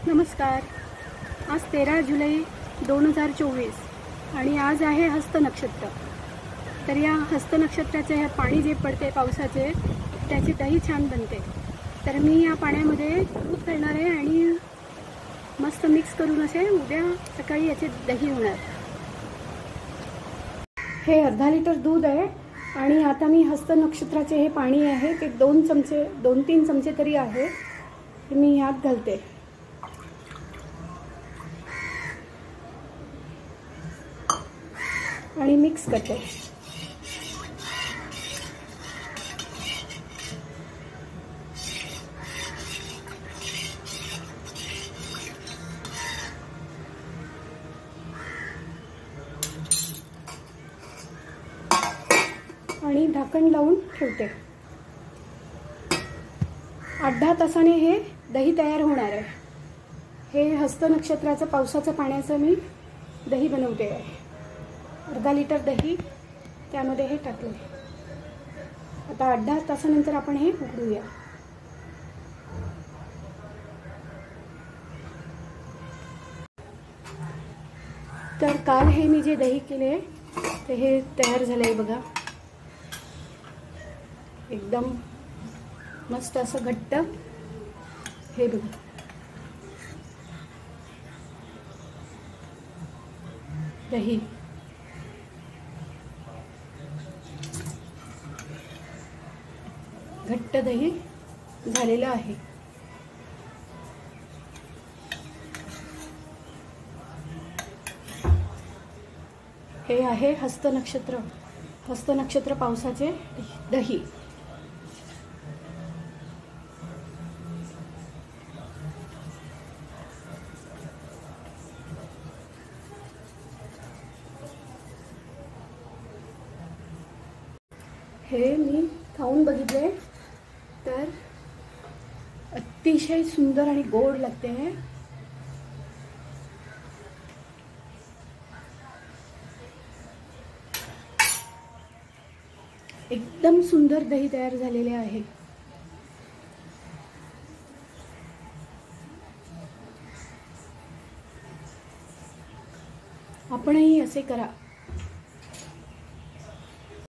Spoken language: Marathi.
नमस्कार. आज 13 जुलै 2024 आणि आज आहे हस्त नक्षत्र. तर या हस्त नक्षत्राचे हे पाणी जे पडते पावसाचे त्याची दही छान बनते. तर मी या पाण्यामध्ये दूध घालणार आहे आणि मस्त मिक्स करून असे उद्या सकाळी याचे दही होणार. हे अर्धा लिटर दूध आहे आणि आता मी हस्त नक्षत्राचे हे पाणी आहे ते 2-3 चमचे तरी आहे ते मी यात घालते आणि मिक्स करते. आणि झाकण लावून ठेवते. 8-10 तासाने हे दही तयार होणार आहे. हे हस्त नक्षत्राचं पावसाचं पाण्याचं मी दही बनवते आहे. अर्धा लिटर दही त्यामध्ये हे टाकले. आता 8-10 तासानंतर आपण हे उघडूया. तर काल हे मी जे दही केले ते हे तयार झालंय बघा. एकदम मस्त असं घट्ट हे बघा. दही घट्ट दही झालेलं आहे. हे आहे हस्त नक्षत्र पावसाचे दही. हे मी खाऊन बघितले तर अतिशय सुंदर आणि गोड लागते है. एकदम सुंदर दही तयार झालेले आहे. आपणही असे करा.